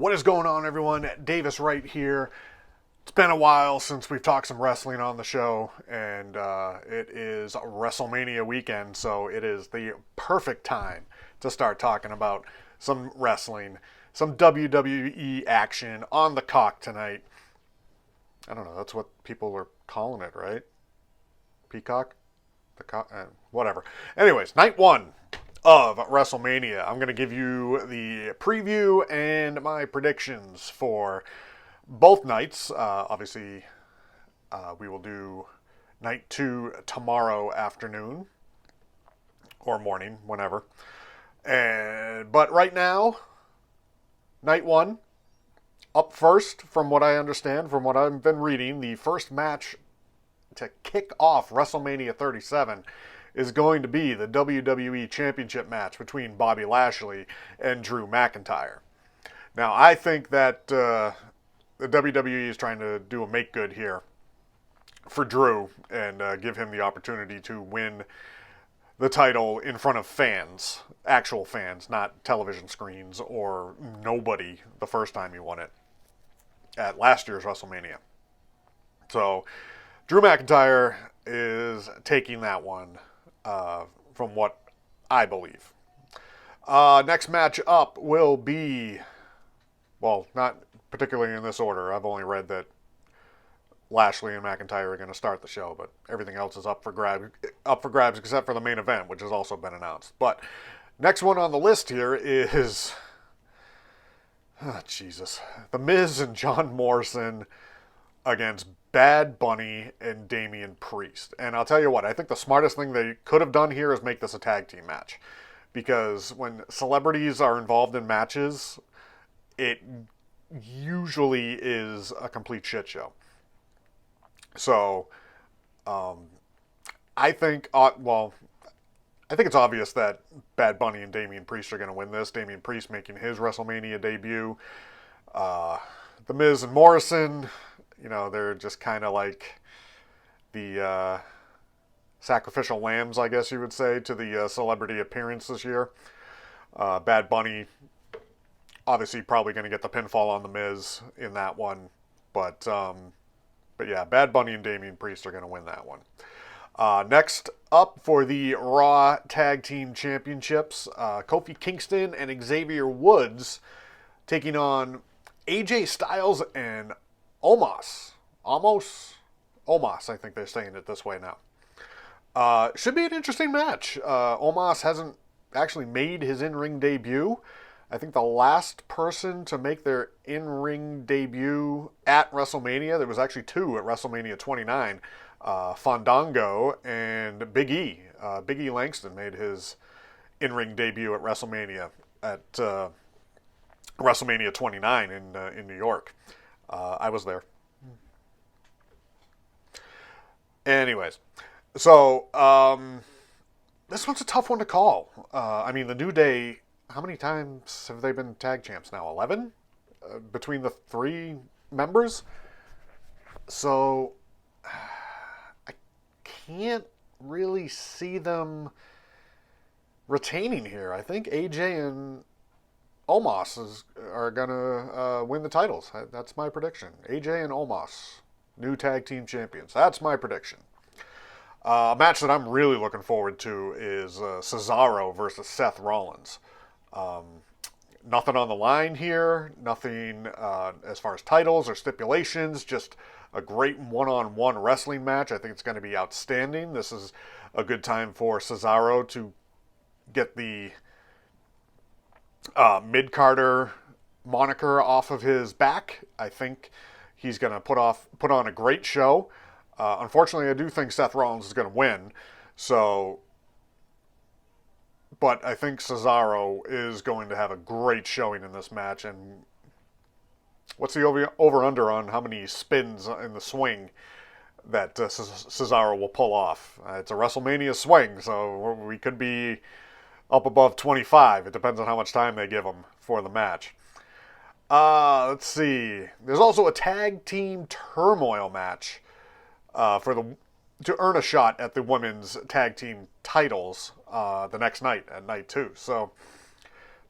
What is going on, everyone? Davis right here. It's been a while since we've talked some wrestling on the show, and it is Wrestlemania weekend, so it is the perfect time to start talking about some wrestling, some WWE action on the cock tonight. I don't know, that's what people are calling it, right? Peacock? Whatever. Anyways, night one of WrestleMania. I'm going to give you the preview and my predictions for both nights. Obviously, we will do night two tomorrow afternoon or morning, whenever. But right now, night one, up first, from what I understand, from what I've been reading, the first match to kick off WrestleMania 37 is going to be the WWE Championship match between Bobby Lashley and Drew McIntyre. Now, I think that the WWE is trying to do a make good here for Drew and give him the opportunity to win the title in front of fans, actual fans, not television screens or nobody the first time he won it at last year's WrestleMania. So, Drew McIntyre is taking that one, from what I believe. Next match up will be, well, not particularly in this order. I've only read that Lashley and McIntyre are going to start the show, but everything else is up for grabs except for the main event, which has also been announced. But next one on the list here is, Jesus, The Miz and John Morrison against Bad Bunny and Damian Priest. And I'll tell you what, I think the smartest thing they could have done here is make this a tag team match. Because when celebrities are involved in matches, it usually is a complete shit show. So, I think it's obvious that Bad Bunny and Damian Priest are going to win this. Damian Priest making his WrestleMania debut. The Miz and Morrison, you know, they're just kind of like the sacrificial lambs, I guess you would say, to the celebrity appearance this year. Bad Bunny, obviously, probably going to get the pinfall on The Miz in that one. But yeah, Bad Bunny and Damian Priest are going to win that one. Next up for the Raw Tag Team Championships, Kofi Kingston and Xavier Woods taking on AJ Styles and Omos, I think they're saying it this way now. Should be an interesting match. Omos hasn't actually made his in-ring debut. I think the last person to make their in-ring debut at WrestleMania, there was actually two at WrestleMania 29, Fandango and Big E. Big E Langston made his in-ring debut at WrestleMania at WrestleMania 29 in New York. I was there. Anyways, so this one's a tough one to call. I mean, the New Day, how many times have they been tag champs now? 11? Between the three members? So I can't really see them retaining here. I think AJ and Omos are going to win the titles. That's my prediction. AJ and Omos, new tag team champions. That's my prediction. A match that I'm really looking forward to is Cesaro versus Seth Rollins. Nothing on the line here. Nothing as far as titles or stipulations. Just a great one-on-one wrestling match. I think it's going to be outstanding. This is a good time for Cesaro to get the mid-carder moniker off of his back. I think he's going to put on a great show. Unfortunately, I do think Seth Rollins is going to win. But I think Cesaro is going to have a great showing in this match. And what's the over-under on how many spins in the swing that Cesaro will pull off? It's a WrestleMania swing, so we could be up above 25. It depends on how much time they give him for the match. Let's see. There's also a tag team turmoil match to earn a shot at the women's tag team titles the next night, at night 2. So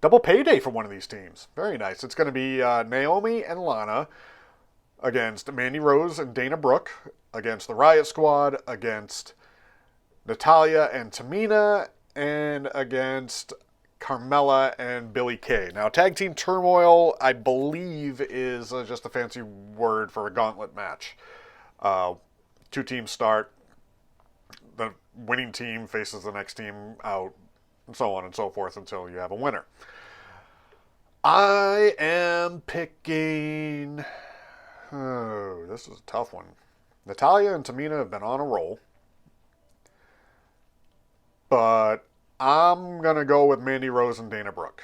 double payday for one of these teams. Very nice. It's going to be Naomi and Lana against Mandy Rose and Dana Brooke, against the Riot Squad, against Natalya and Tamina, and against Carmella and Billie Kay. Now, Tag Team Turmoil, I believe, is just a fancy word for a gauntlet match. Two teams start. The winning team faces the next team out, and so on and so forth until you have a winner. I am picking... Oh, this is a tough one. Natalya and Tamina have been on a roll. But I'm going to go with Mandy Rose and Dana Brooke.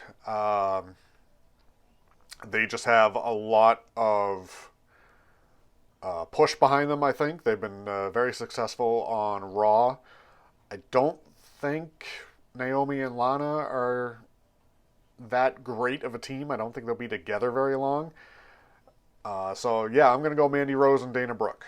They just have a lot of push behind them, I think. They've been very successful on Raw. I don't think Naomi and Lana are that great of a team. I don't think they'll be together very long. So, yeah, I'm going to go Mandy Rose and Dana Brooke.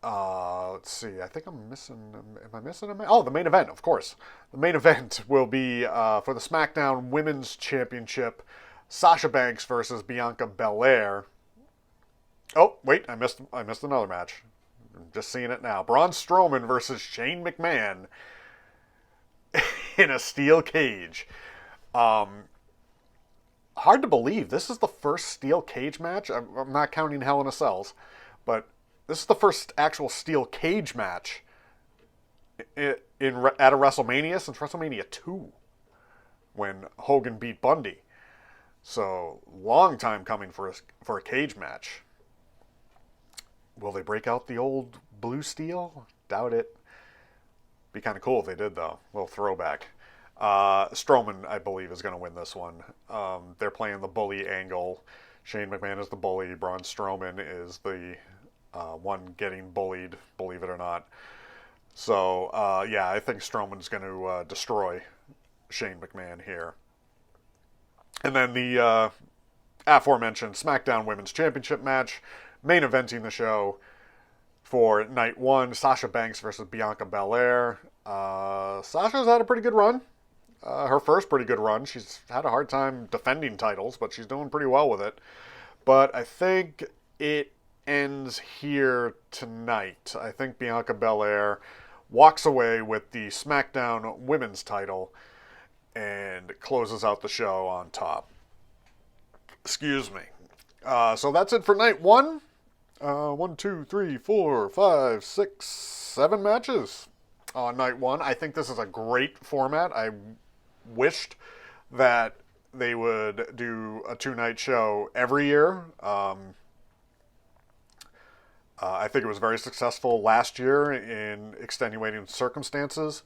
Let's see. I think I'm missing... Am I missing a match? Oh, the main event, of course. The main event will be for the SmackDown Women's Championship, Sasha Banks versus Bianca Belair. Oh, wait, I missed another match. I'm just seeing it now. Braun Strowman versus Shane McMahon in a steel cage. Hard to believe. This is the first steel cage match. I'm not counting Hell in a Cells, but this is the first actual steel cage match at a WrestleMania since WrestleMania 2, when Hogan beat Bundy. So, long time coming for a cage match. Will they break out the old blue steel? Doubt it. Be kind of cool if they did, though. A little throwback. Strowman, I believe, is going to win this one. They're playing the bully angle. Shane McMahon is the bully. Braun Strowman is the one getting bullied, believe it or not. So, yeah, I think Strowman's going to destroy Shane McMahon here. And then the aforementioned SmackDown Women's Championship match, main eventing the show for night one, Sasha Banks versus Bianca Belair. Sasha's had a pretty good run. Her first pretty good run. She's had a hard time defending titles, but she's doing pretty well with it. But I think it ends here tonight. I think Bianca Belair walks away with the SmackDown Women's title and closes out the show on top. Excuse me. So that's it for night one. 1, 2, 3, 4, 5, 6, 7 matches on night one. I think this is a great format. I wished that they would do a 2-night show every year. I think it was very successful last year in extenuating circumstances.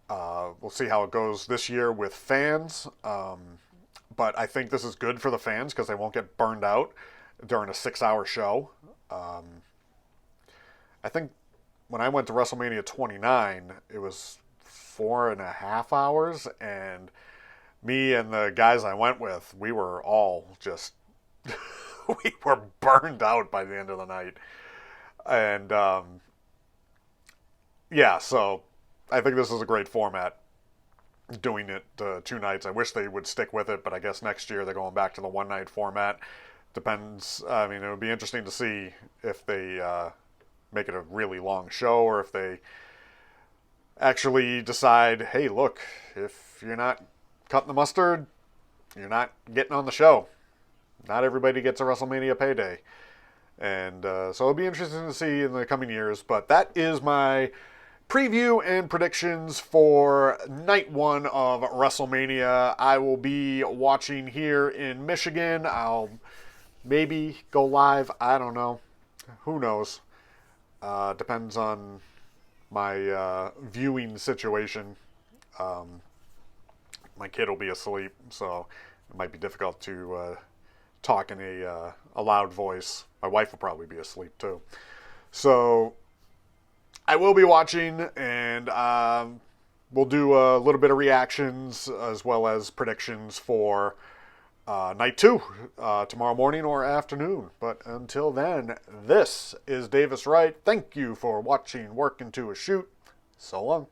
We'll see how it goes this year with fans. But I think this is good for the fans because they won't get burned out during a 6-hour show. I think when I went to WrestleMania 29, it was 4.5 hours, and me and the guys I went with, we were all just, we were burned out by the end of the night. And, yeah, so I think this is a great format, doing it 2 nights. I wish they would stick with it, but I guess next year they're going back to the 1-night format. Depends. I mean, it would be interesting to see if they make it a really long show or if they actually decide, hey, look, if you're not cutting the mustard, you're not getting on the show. Not everybody gets a WrestleMania payday. And so it'll be interesting to see in the coming years. But that is my preview and predictions for night one of WrestleMania. I will be watching here in Michigan. I'll maybe go live. I don't know. Who knows? Depends on my viewing situation. My kid will be asleep, so it might be difficult to talk in a loud voice. My wife will probably be asleep too. So I will be watching, and we'll do a little bit of reactions as well as predictions for night 2 tomorrow morning or afternoon. But until then, this is Davis Wright. Thank you for watching Working to a Shoot. So long.